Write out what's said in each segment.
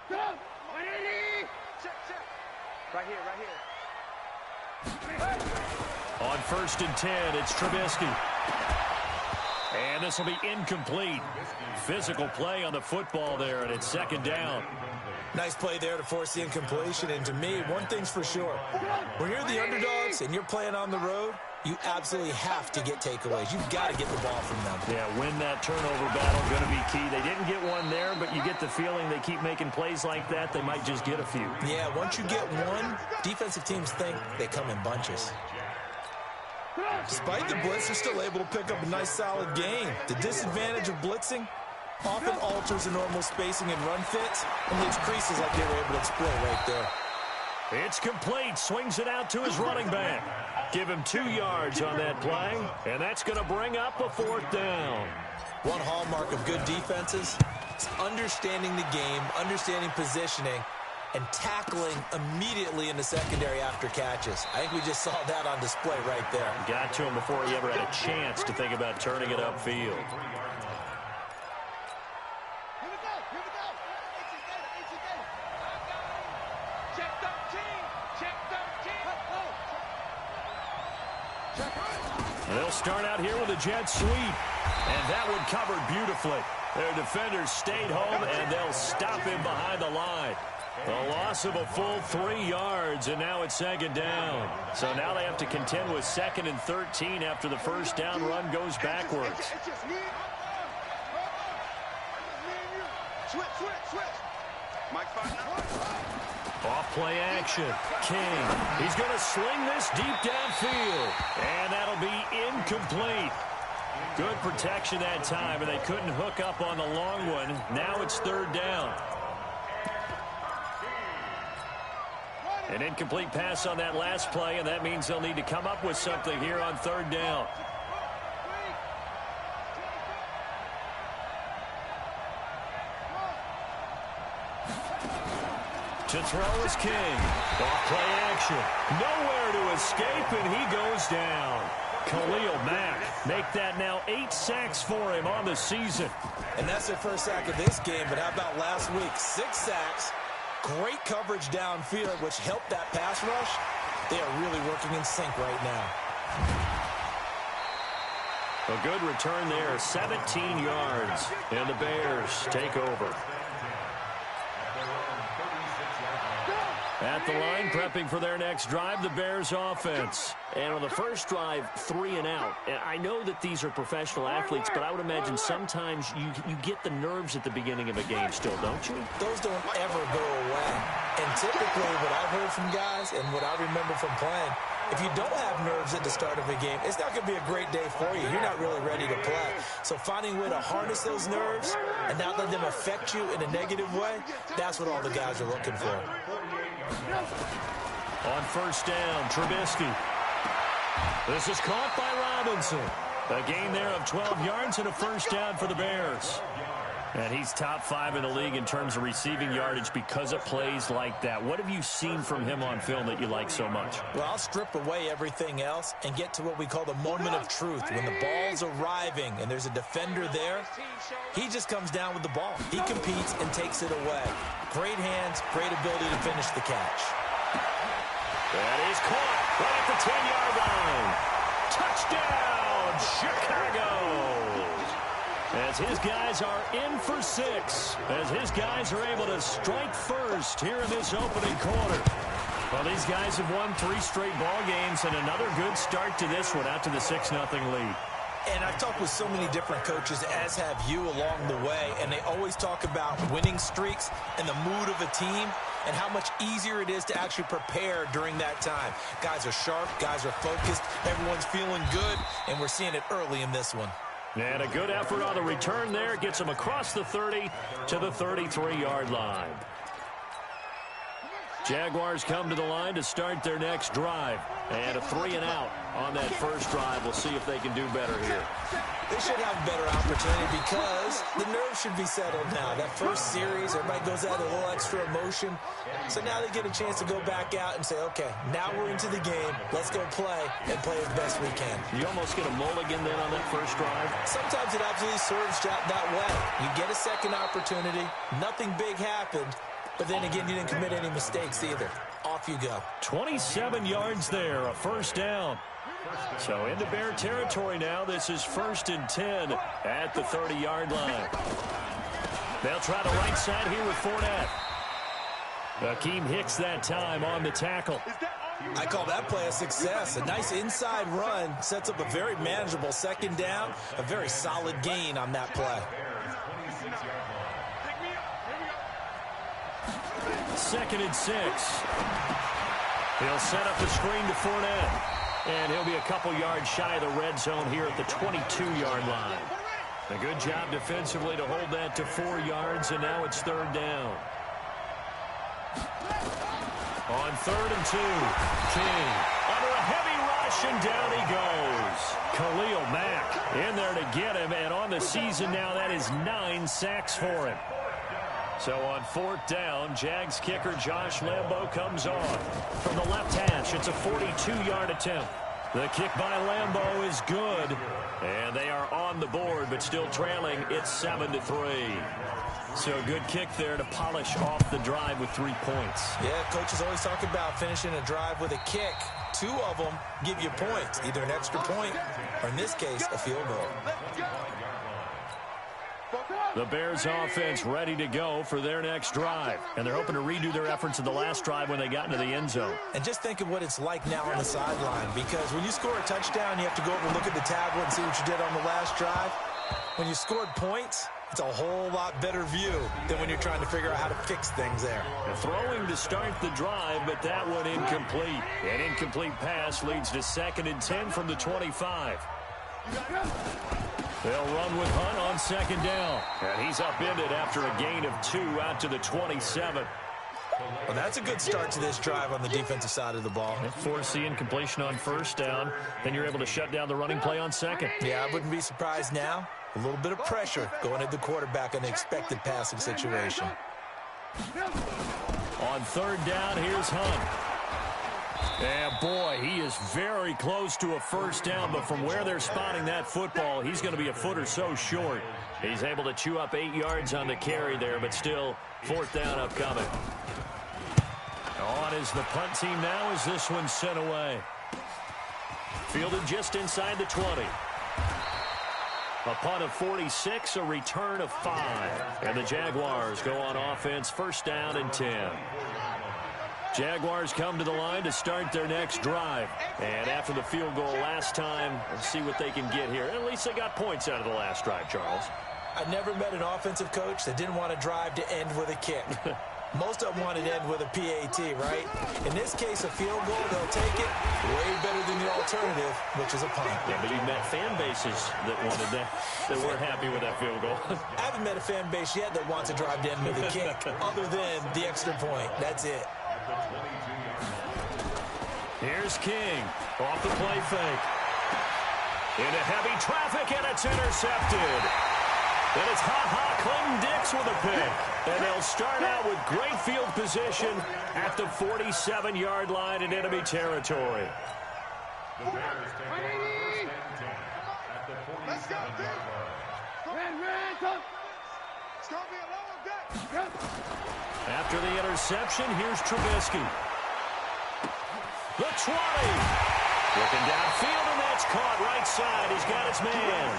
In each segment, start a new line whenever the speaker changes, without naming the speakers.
Right here, right here.
On 1st and 10, it's Trubisky. And this will be incomplete. Physical play on the football there, and it's 2nd down.
Nice play there to force the incompletion. And to me, one thing's for sure. When you're the underdogs and you're playing on the road, you absolutely have to get takeaways. You've got to get the ball from them.
Yeah, win that turnover battle, going to be key. They didn't get one there, but you get the feeling they keep making plays like that, they might just get a few.
Yeah, once you get one, defensive teams think they come in bunches. Despite the blitz, they're still able to pick up a nice, solid gain. The disadvantage of blitzing often alters the normal spacing and run fits and leaves creases like they were able to exploit right there.
It's complete. Swings it out to his running back. Give him 2 yards on that play, and that's going to bring up a 4th down.
One hallmark of good defenses is understanding the game, understanding positioning, and tackling immediately in the secondary after catches. I think we just saw that on display right there.
Got to him before he ever had a chance to think about turning it upfield. They'll start out here with a jet sweep, and that one covered beautifully. Their defenders stayed home, and they'll stop him behind the line. A loss of a full 3 yards, and now it's 2nd down. So now they have to contend with 2nd and 13 after the 1st down run goes backwards. Off play action. King. He's going to sling this deep downfield. And that'll be incomplete. Good protection that time, and they couldn't hook up on the long one. Now it's 3rd down. An incomplete pass on that last play, and that means they'll need to come up with something here on 3rd down. To throw is King. Off play action. Nowhere to escape, and he goes down. Khalil Mack make that now 8 sacks for him on the season.
And that's their first sack of this game, but how about last week? 6 sacks, great coverage downfield, which helped that pass rush. They are really working in sync right now.
A good return there, 17 yards, and the Bears take over. At the line, prepping for their next drive, the Bears offense. And on the first drive, 3 and out. And I know that these are professional athletes, but I would imagine sometimes you get the nerves at the beginning of a game still, don't you?
Those don't ever go away. And typically what I've heard from guys and what I remember from playing, if you don't have nerves at the start of a game, it's not going to be a great day for you. You're not really ready to play. So finding a way to harness those nerves and not let them affect you in a negative way, that's what all the guys are looking for.
On 1st down, Trubisky. This is caught by Robinson. A gain there of 12 yards and a 1st down for the Bears. And he's top 5 in the league in terms of receiving yardage because of plays like that. What have you seen from him on film that you like so much?
Well, I'll strip away everything else and get to what we call the moment of truth. When the ball's arriving and there's a defender there, he just comes down with the ball. He competes and takes it away. Great hands, great ability to finish the catch.
That is caught right at the 10-yard line. Touchdown, Chicago! As his guys are in for 6. As his guys are able to strike first here in this opening quarter. Well, these guys have won 3 straight ball games and another good start to this one out to the 6-0 lead.
And I've talked with so many different coaches, as have you along the way, and they always talk about winning streaks and the mood of a team and how much easier it is to actually prepare during that time. Guys are sharp, guys are focused, everyone's feeling good, and we're seeing it early in this one.
And a good effort on the return there gets them across the 30 to the 33-yard line. Jaguars come to the line to start their next drive. And a 3 and out on that first drive. We'll see if they can do better here.
They should have a better opportunity because the nerves should be settled now. That first series, everybody goes out a little extra emotion. So now they get a chance to go back out and say, okay, now we're into the game. Let's go play and play as best we can.
You almost get a mulligan then on that first drive?
Sometimes it absolutely serves that way. You get a second opportunity. Nothing big happened. but then again, you didn't commit any mistakes either. Off you go.
27 yards there, a first down. So into Bear territory now. This is 1st and 10 at the 30-yard line. They'll try the right side here with Fournette. Akeem Hicks that time on the tackle.
I call that play a success. A nice inside run sets up a very manageable second down. A very solid gain on that play.
2nd and 6. He'll set up the screen to Fournette. And he'll be a couple yards shy of the red zone here at the 22-yard line. A good job defensively to hold that to 4 yards, and now it's 3rd down. On 3rd and 2, King under a heavy rush, and down he goes. Khalil Mack in there to get him, and on the season now, that is 9 sacks for him. So on 4th down, Jags kicker Josh Lambo comes on. From the left hash, it's a 42-yard attempt. The kick by Lambo is good, and they are on the board, but still trailing. It's 7-3. So good kick there to polish off the drive with 3 points.
Yeah, coaches always talk about finishing a drive with a kick. 2 of them give you points, either an extra point or, in this case, a field goal.
The Bears offense ready to go for their next drive. And they're hoping to redo their efforts in the last drive when they got into the end zone.
And just think of what it's like now on the sideline, because when you score a touchdown, you have to go over and look at the tablet and see what you did on the last drive. When you scored points, it's a whole lot better view than when you're trying to figure out how to fix things there.
And throwing to start the drive, but that one incomplete. An incomplete pass leads to 2nd and 10 from the 25. They'll run with Hunt on 2nd down. And he's upended after a gain of 2 out to the 27.
Well, that's a good start to this drive on the defensive side of the ball.
Force the incompletion on 1st down. Then you're able to shut down the running play on 2nd.
Yeah, I wouldn't be surprised now. A little bit of pressure going at the quarterback in the expected passing situation.
On 3rd down, here's Hunt. And boy, he is very close to a first down, but from where they're spotting that football, he's going to be a foot or so short. He's able to chew up 8 yards on the carry there, but still 4th down upcoming. On is the punt team now as this one's sent away. Fielded just inside the 20. A punt of 46, a return of 5. And the Jaguars go on offense, 1st down and 10. Jaguars come to the line to start their next drive. And after the field goal last time, let's see what they can get here. At least they got points out of the last drive, Charles.
I never met an offensive coach that didn't want a drive to end with a kick. Most of them wanted to end with a PAT, right? In this case, a field goal, they'll take it way better than the alternative, which is a punt.
Yeah, but you've met fan bases that wanted that weren't happy with that field goal.
I haven't met a fan base yet that wants a drive to end with a kick, other than the extra point. That's it.
Here's King off the play fake. Into heavy traffic, and it's intercepted. And it's Clinton-Dix with a pick. And they'll start out with great field position at the 47-yard line in enemy territory. After the interception, here's Trubisky. The 20. Looking downfield, and that's caught right side. He's got his man.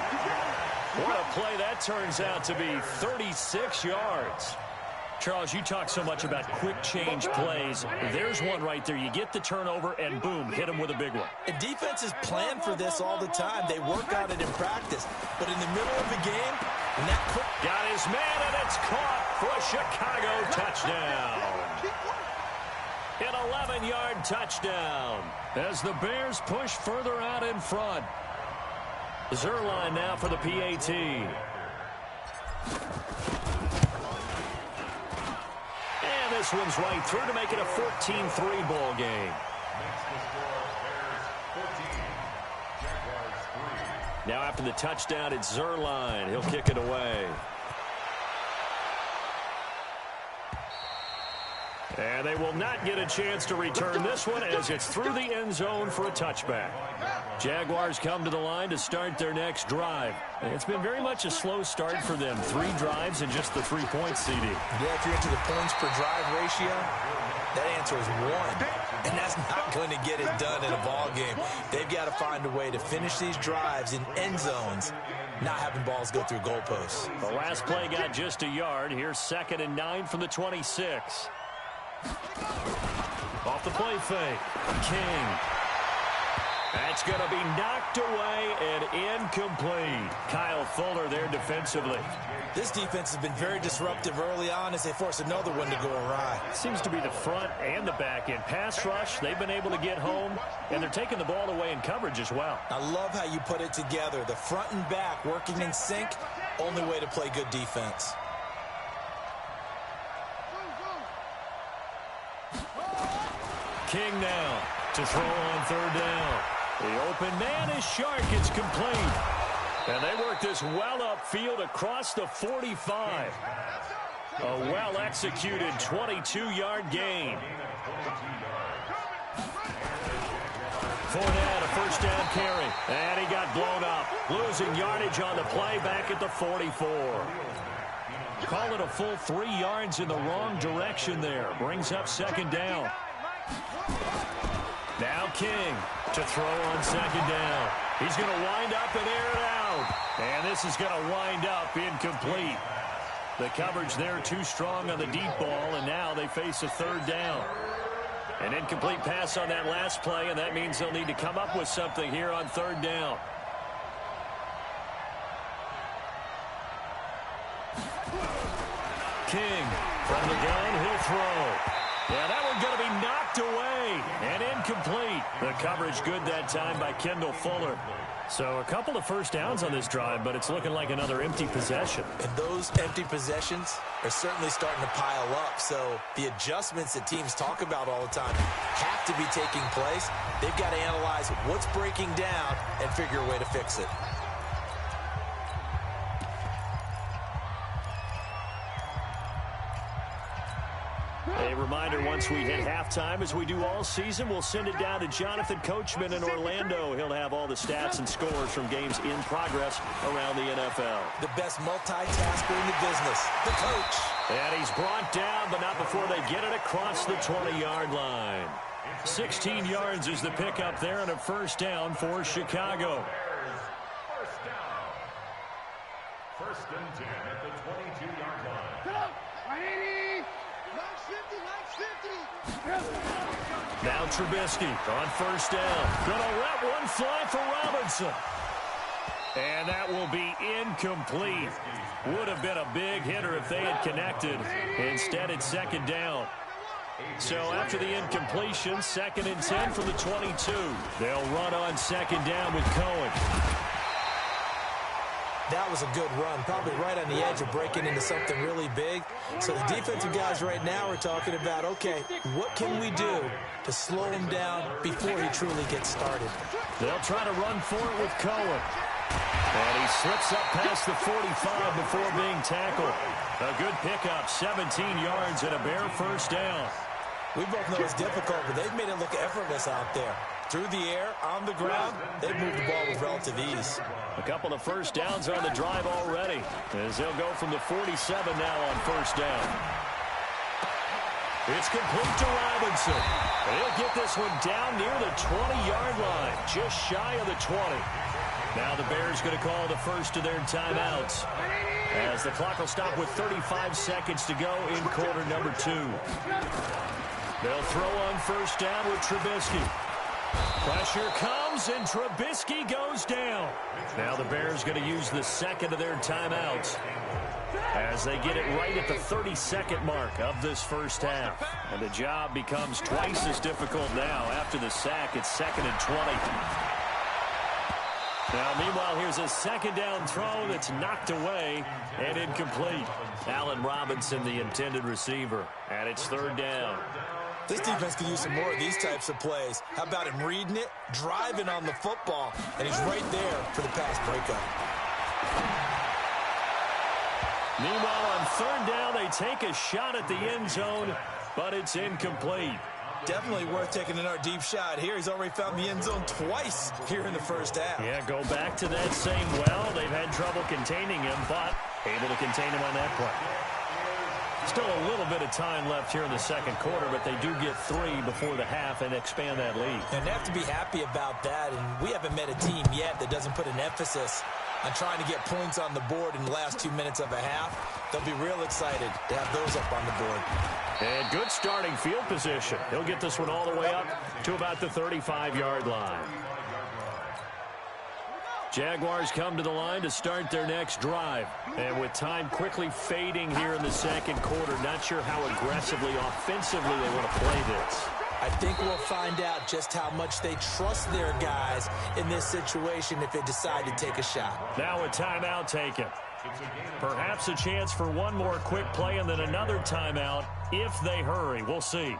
What a play that turns out to be, 36 yards. Charles, you talk so much about quick change plays. There's one right there. You get the turnover, and boom, hit him with a big one.
And defenses plan for this all the time. They work on it in practice. But in the middle of the game, when that quick...
Got his man, and it's caught for a Chicago touchdown. An 11-yard touchdown as the Bears push further out in front. Zuerlein now for the PAT. And this one's right through to make it a 14-3 ball game. Now after the touchdown, it's Zuerlein. He'll kick it away. And they will not get a chance to return this one as it's through the end zone for a touchback. Jaguars come to the line to start their next drive. It's been very much a slow start for them. 3 drives and just the 3 points, CD.
Yeah, if you're into the points per drive ratio, that answer is 1. And that's not going to get it done in a ball game. They've got to find a way to finish these drives in end zones, not having balls go through goalposts.
The last play got just a yard. Here's 2nd and 9 from the 26. Off the play fake. King. That's going to be knocked away and incomplete. Kyle Fuller there defensively.
This defense has been very disruptive early on as they force another one to go awry.
Seems to be the front and the back end. Pass rush, they've been able to get home, and they're taking the ball away in coverage as well.
I love how you put it together. The front and back working in sync, only way to play good defense.
King now to throw on 3rd down. The open man is Shark. It's complete. And they work this well upfield across the 45. A well-executed 22-yard gain. Fournette, a 1st down carry. And he got blown up. Losing yardage on the play back at the 44. Call it a full 3 yards in the wrong direction there. Brings up 2nd down. Now King to throw on 2nd down. He's going to wind up and air it out. And this is going to wind up incomplete. The coverage there too strong on the deep ball, and now they face a 3rd down. An incomplete pass on that last play, and that means they'll need to come up with something here on 3rd down. King from the gun, he'll throw. Yeah, that one's going to be knocked away and incomplete. The coverage good that time by Kendall Fuller. So a couple of 1st downs on this drive, but it's looking like another empty possession.
And those empty possessions are certainly starting to pile up. So the adjustments that teams talk about all the time have to be taking place. They've got to analyze what's breaking down and figure a way to fix it.
A reminder, once we hit halftime, as we do all season, we'll send it down to Jonathan Coachman in Orlando. He'll have all the stats and scores from games in progress around the NFL.
The best multitasker in the business, the coach.
And he's brought down, but not before they get it across the 20-yard line. 16 yards is the pickup there, and a 1st down for Chicago.
1st and 10 at the 22-yard line.
Now Trubisky on 1st down. Gonna let one fly for Robinson. And that will be incomplete. Would have been a big hitter if they had connected. Instead, it's 2nd down. So after the incompletion, 2nd and 10 from the 22. They'll run on 2nd down with Cohen.
That was a good run, probably right on the edge of breaking into something really big. So the defensive guys right now are talking about, okay, what can we do to slow him down before he truly gets started?
They'll try to run for it with Cohen. And he slips up past the 45 before being tackled. A good pickup, 17 yards and a bare 1st down.
We both know it's difficult, but they've made it look effortless out there. Through the air, on the ground, they've moved the ball with relative ease.
A couple of 1st downs on the drive already, as they'll go from the 47 now on 1st down. It's complete to Robinson. He'll get this one down near the 20-yard line, just shy of the 20. Now the Bears going to call the first of their timeouts, as the clock will stop with 35 seconds to go in quarter number 2. They'll throw on 1st down with Trubisky. Pressure comes, and Trubisky goes down. Now the Bears going to use the 2nd of their timeouts, as they get it right at the 30-second mark of this 1st half. And the job becomes twice as difficult now. After the sack, it's 2nd and 20. Now, meanwhile, here's a 2nd down throw that's knocked away and incomplete. Allen Robinson, the intended receiver, and it's 3rd down.
This defense could use some more of these types of plays. How about him reading it, driving on the football, and he's right there for the pass breakup.
Meanwhile, on 3rd down, they take a shot at the end zone, but it's incomplete.
Definitely worth taking another deep shot here. He's already found the end zone twice here in the first half.
Yeah, go back to that same well. They've had trouble containing him, but able to contain him on that play. Still a little bit of time left here in the second quarter, but they do get 3 before the half and expand that lead.
And they have to be happy about that, and we haven't met a team yet that doesn't put an emphasis on trying to get points on the board in the last 2 minutes of a half. They'll be real excited to have those up on the board.
And good starting field position. He'll get this one all the way up to about the 35-yard line. Jaguars come to the line to start their next drive. And with time quickly fading here in the second quarter, not sure how aggressively, offensively they want to play this.
I think we'll find out just how much they trust their guys in this situation if they decide to take a shot.
Now a timeout taken. Perhaps a chance for one more quick play and then another timeout if they hurry. We'll see.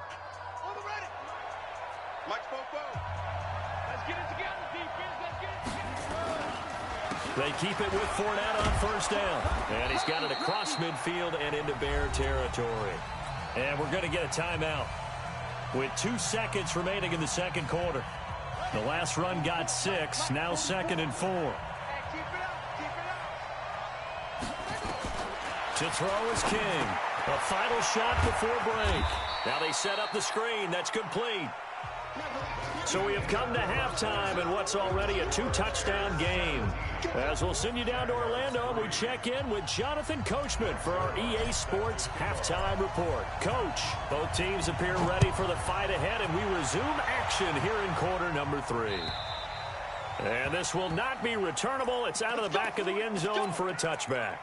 They keep it with Fournette on first down. And he's got it across midfield and into Bear territory. And we're going to get a timeout with 2 seconds remaining in the second quarter. The last run got 6, now 2nd and 4. To throw is King. A final shot before break. Now they set up the screen. That's complete. So we have come to halftime in what's already a 2-touchdown game. As we'll send you down to Orlando, we check in with Jonathan Coachman for our EA Sports Halftime Report. Coach, both teams appear ready for the fight ahead, and we resume action here in quarter number 3. And this will not be returnable. It's out of the back of the end zone for a touchback.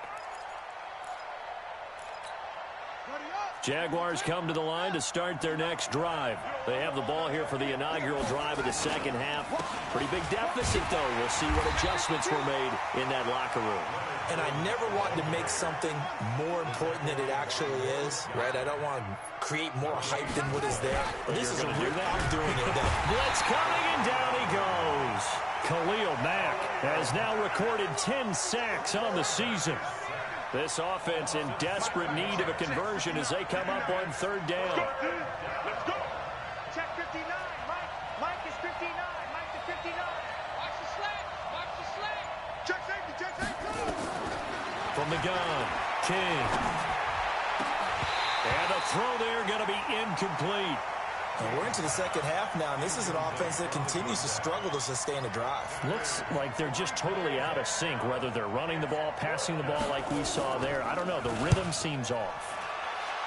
Jaguars come to the line to start their next drive. They have the ball here for the inaugural drive of the second half. Pretty big deficit, though. We'll see what adjustments were made in that locker room.
And I never want to make something more important than it actually is, right? I don't want to create more hype than what is there. But this is I'm doing it, though.
Blitz coming, and down he goes. Khalil Mack has now recorded 10 sacks on the season. This offense in desperate need of a conversion as they come up on third down.
Let's go. Check 59. Mike is 59. Mike is 59. Watch the slant. Watch the slant. Check safety. Check safety.
From the gun, King. And a throw there going to be incomplete.
And we're into the second half now, and this is an offense that continues to struggle to sustain a drive.
Looks like they're just totally out of sync, whether they're running the ball, passing the ball like we saw there. I don't know. The rhythm seems off.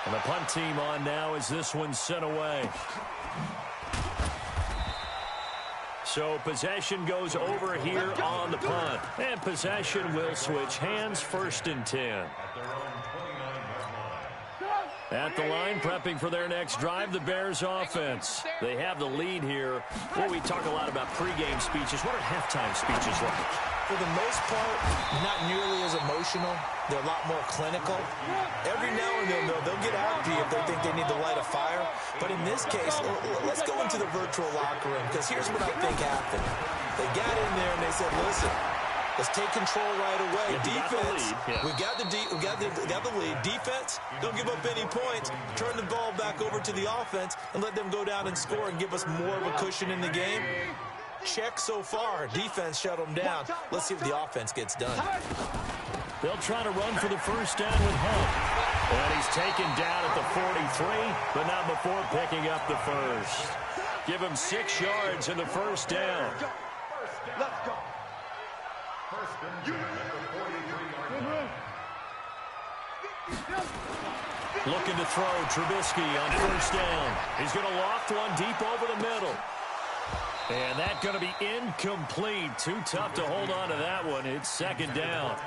And the punt team on now as this one's sent away. So possession goes over here on the punt. And possession will switch hands, 1st and 10. At the line, prepping for their next drive, the Bears offense. They have the lead here. Well, we talk a lot about pregame speeches. What are halftime speeches like?
For the most part, not nearly as emotional. They're a lot more clinical. Every now and then, though, they'll get happy if they think they need to light a fire. But in this case, let's go into the virtual locker room, because here's what I think happened. They got in there and they said, listen, let's take control right away. Defense, we got the lead. Defense, don't give up any points. Turn the ball back over to the offense and let them go down and score and give us more of a cushion in the game. Check so far. Defense shut them down. Let's see if the offense gets done.
They'll try to run for the first down with Hunt. And he's taken down at the 43, but not before picking up the first. Give him 6 yards in the first down.
Let's go.
Looking to throw, Trubisky on first down. He's going to loft one deep over the middle. And that's going to be incomplete. Too tough to hold on to that one. It's 2nd down.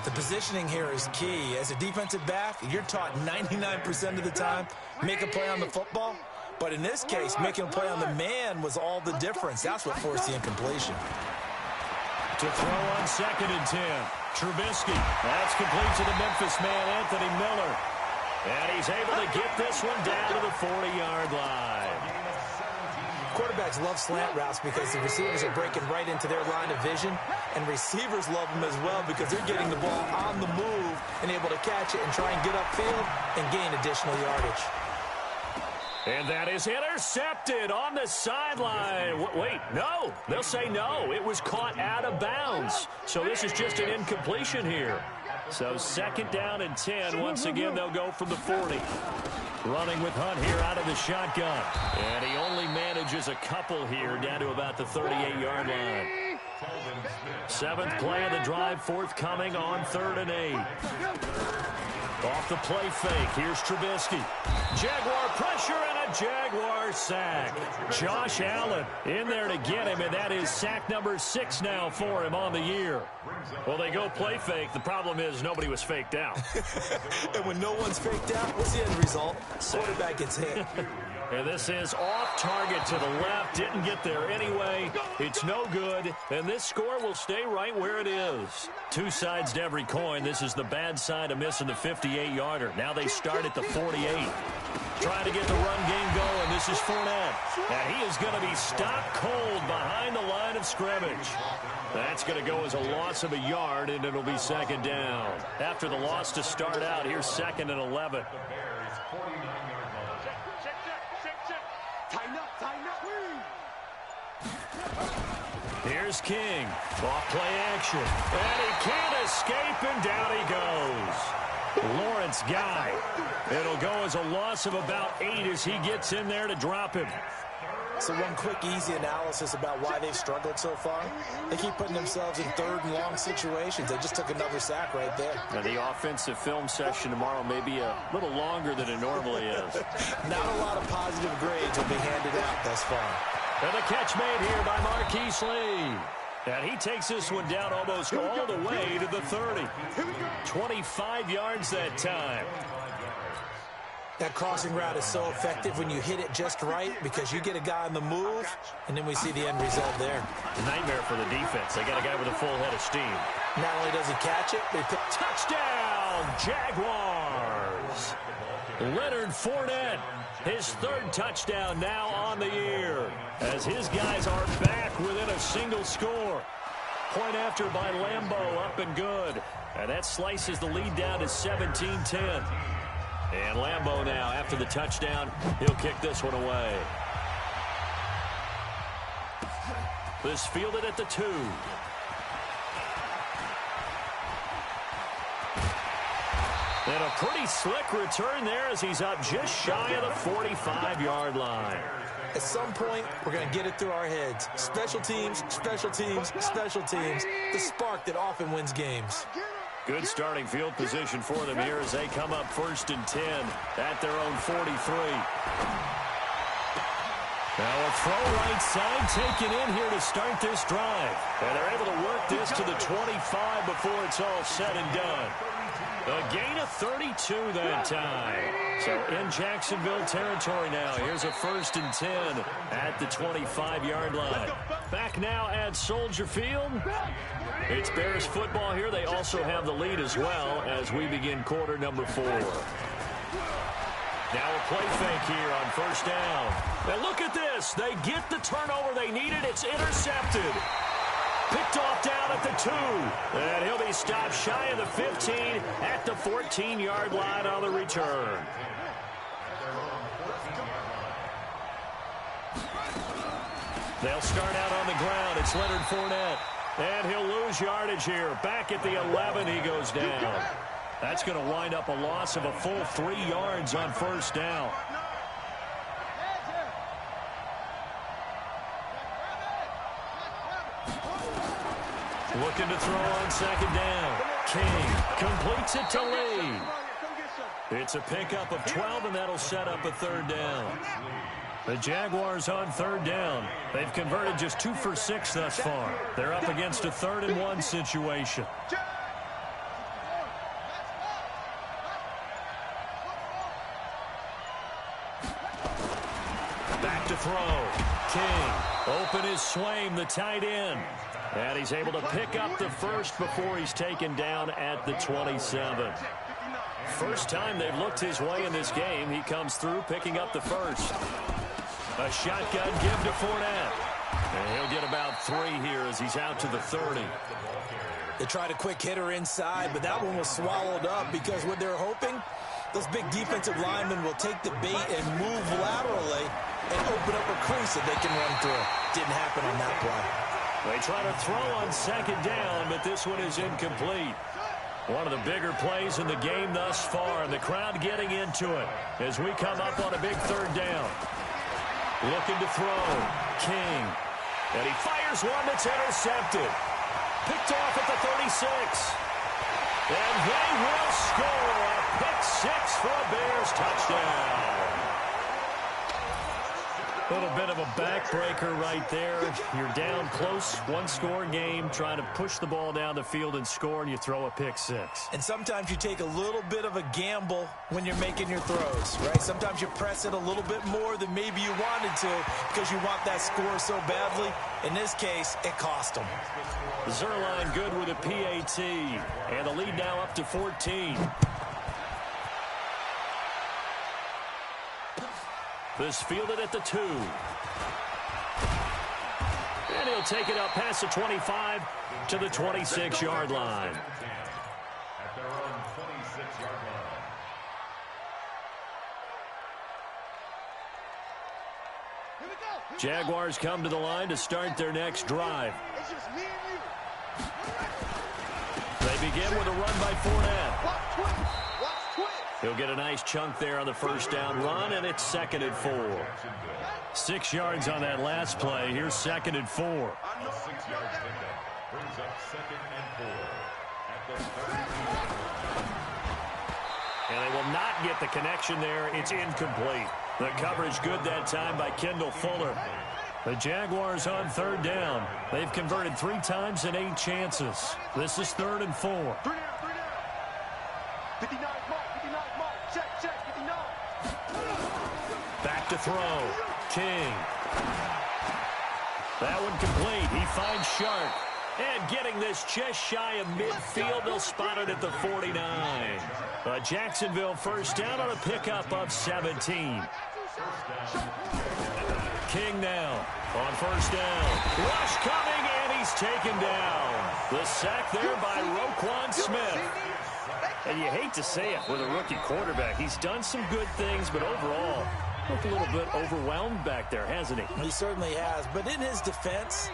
The positioning here is key. As a defensive back, you're taught 99% of the time, make a play on the football. But in this case, making a play on the man was all the difference. That's what forced the incompletion.
To throw on 2nd and 10. Trubisky. That's complete to the Memphis man, Anthony Miller. And he's able to get this one down to the 40-yard line.
Quarterbacks love slant routes because the receivers are breaking right into their line of vision, and receivers love them as well because they're getting the ball on the move and able to catch it and try and get upfield and gain additional yardage.
And that is intercepted on the sideline. Wait, no. They'll say no. It was caught out of bounds. So this is just an incompletion here. So 2nd down and 10. Once again, they'll go from the 40. Running with Hunt here out of the shotgun. And he only manages a couple here down to about the 38-yard line. 7th play of the drive, forthcoming on 3rd and 8. Off the play fake, here's Trubisky. Jaguar pressure and a Jaguar sack. Josh Allen in there to get him, and that is sack number 6 now for him on the year. Well, they go play fake. The problem is nobody was faked out.
And when no one's faked out, what's the end result? Quarterback gets hit.
And this is off target to the left. Didn't get there anyway. It's no good. And this score will stay right where it is. 2 sides to every coin. This is the bad side of missing the 58-yarder. Now they start at the 48. Trying to get the run game going. This is Fournette. And he is going to be stopped cold behind the line of scrimmage. That's going to go as a loss of a yard, and it'll be 2nd down. After the loss to start out, here's 2nd and 11. Here's King. Off play action. And he can't escape, and down he goes. Lawrence Guy. It'll go as a loss of about 8 as he gets in there to drop him.
So one quick, easy analysis about why they've struggled so far. They keep putting themselves in 3rd and long situations. They just took another sack right there.
Now the offensive film session tomorrow may be a little longer than it normally is.
Not a lot of positive grades will be handed out thus far.
And the catch made here by Marquise Lee. And he takes this one down almost all the way to the 30. 25 yards that time.
That crossing route is so effective when you hit it just right because you get a guy on the move, and then we see the end result there.
Nightmare for the defense. They got a guy with a full head of steam.
Not only does he catch it, but he
touchdown, Jaguars! Leonard Fournette, his 3rd touchdown now on the year, as his guys are back within a single score. Point after by Lambeau, up and good. And that slices the lead down to 17-10. And Lambeau now, after the touchdown, he'll kick this one away. This fielded at the 2. And a pretty slick return there as he's up just shy of the 45-yard line.
At some point, we're going to get it through our heads. Special teams, special teams, special teams. The spark that often wins games.
Good starting field position for them here as they come up 1st and 10 at their own 43. Now a throw right side taken in here to start this drive. And they're able to work this to the 25 before it's all said and done. A gain of 32 that time. So in Jacksonville territory now. Here's a 1st and 10 at the 25-yard line. Back now at Soldier Field. It's Bears football here. They also have the lead as well as we begin quarter number 4. Now a play fake here on 1st down. And look at this. They get the turnover they needed. It's intercepted. Picked off down at the 2. And he'll be stopped shy of the 15 at the 14-yard line on the return. They'll start out on the ground. It's Leonard Fournette. And he'll lose yardage here. Back at the 11, he goes down. That's going to wind up a loss of a full 3 yards on 1st down. Looking to throw on 2nd down. King completes it to Lee. It's a pickup of 12, and that'll set up a 3rd down. The Jaguars on 3rd down. They've converted just 2 for 6 thus far. They're up against a 3rd and 1 situation. Back to throw. King. Open is Swaim, the tight end. And he's able to pick up the 1st before he's taken down at the 27. First time they've looked his way in this game. He comes through picking up the 1st. A shotgun give to Fournette. And he'll get about 3 here as he's out to the 30.
They tried a quick hitter inside, but that one was swallowed up because what they're hoping Those big defensive linemen will take the bait and move laterally and open up a crease that they can run through. Didn't happen on that play.
They try to throw on second down, but this one is incomplete. One of the bigger plays in the game thus far, and the crowd getting into it as we come up on a big third down. Looking to throw. King. And he fires one that's intercepted. Picked off at the 36. And they will score a pick six for a Bears touchdown. A little bit of a backbreaker right there. You're down close, one-score game, trying to push the ball down the field and score, and you throw a pick six.
And sometimes you take a little bit of a gamble when you're making your throws, right? Sometimes you press it a little bit more than maybe you wanted to because you want that score so badly. In this case, it cost them.
Zuerlein good with a PAT, and the lead now up to 14. This fielded at the 2. And he'll take it up past the 25 to the 26-yard line.
At their own 26-yard line.
Here we go.
Jaguars come to the line to start their next drive.
It's just me and you.
They begin with a run by Fournette.
Watch twins. Watch twins.
He'll get a nice chunk there on the first down run, and it's 2nd and 4. 6 yards on that last play. Here's 2nd and 4.
A 6-yard pickup brings up 2nd and 4 at the 32.
And they will not get the connection there. It's incomplete. The coverage good that time by Kendall Fuller. The Jaguars on third down. They've converted 3 times in 8 chances. This is 3rd and 4.
3 down, 3 down. 59 mark, 59 mark. Check, 59.
Back to throw. King. That one complete. He finds Shark. And getting this just shy of midfield, they'll spot it at the 49. A Jacksonville first down on a pickup of 17. King now on first down. Rush coming, and he's taken down. The sack there by Roquan Smith. And you hate to say it with a rookie quarterback. He's done some good things, but overall, looked a little bit overwhelmed back there, hasn't he?
He certainly has. But in his defense,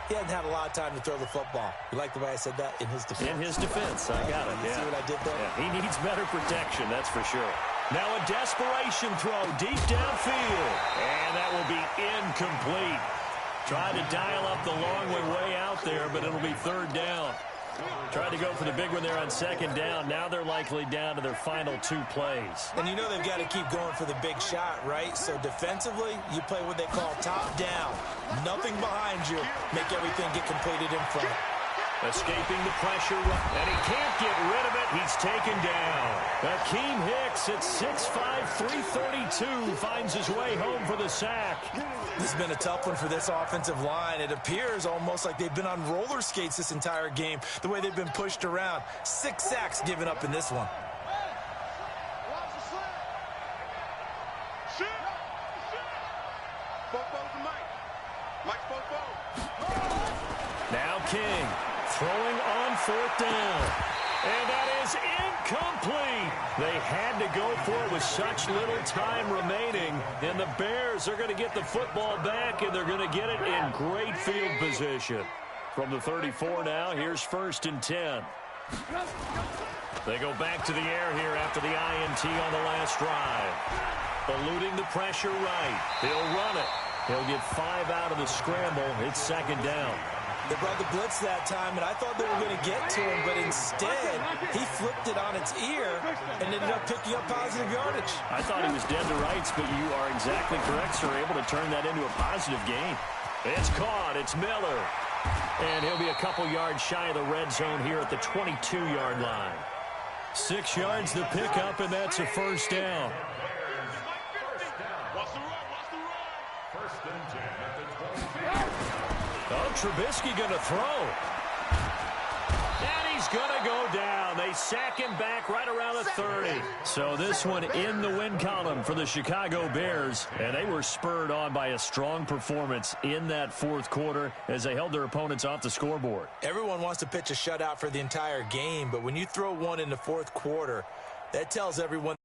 he hasn't had a lot of time to throw the football. You like the way I said that? In his defense.
In his defense. I got it,
You see what I did there?
Yeah, he needs better protection, that's for sure. Now a desperation throw deep downfield. And that will be incomplete. Tried to dial up the long way out there, but it'll be 3rd down. Tried to go for the big one there on 2nd down. Now they're likely down to their final 2 plays.
And you know they've got to keep going for the big shot, right? So defensively, you play what they call top down. Nothing behind you. Make everything get completed in front.
Escaping the pressure, and he can't get rid of it. He's taken down. Akeem Hicks at 6'5", 332 finds his way home for the sack.
This has been a tough one for this offensive line. It appears almost like they've been on roller skates this entire game, the way they've been pushed around. 6 sacks given up in this one.
Watch the slant. Shoot. Bobo to Mike. Mike's Bobo.
Now King throwing on 4th down. And that is incomplete. They had to go for it with such little time remaining. And the Bears are going to get the football back, and they're going to get it in great field position. From the 34 now, here's 1st and 10. They go back to the air here after the INT on the last drive. Eluding the pressure right. He'll run it. He'll get 5 out of the scramble. It's 2nd down.
They brought the blitz that time, and I thought they were going to get to him, but instead, he flipped it on its ear and ended up picking up positive yardage.
I thought he was dead to rights, but you are exactly correct, sir. Able to turn that into a positive gain. It's caught. It's Miller. And he'll be a couple yards shy of the red zone here at the 22-yard line. 6 yards the pickup, and that's a 1st down.
Watch the run. Watch the run.
1st and 10 at the 22.
Oh, Trubisky going to throw. And he's going to go down. They sack him back right around the 30. So this one in the win column for the Chicago Bears. And they were spurred on by a strong performance in that 4th quarter as they held their opponents off the scoreboard.
Everyone wants to pitch a shutout for the entire game, but when you throw one in the 4th quarter, that tells everyone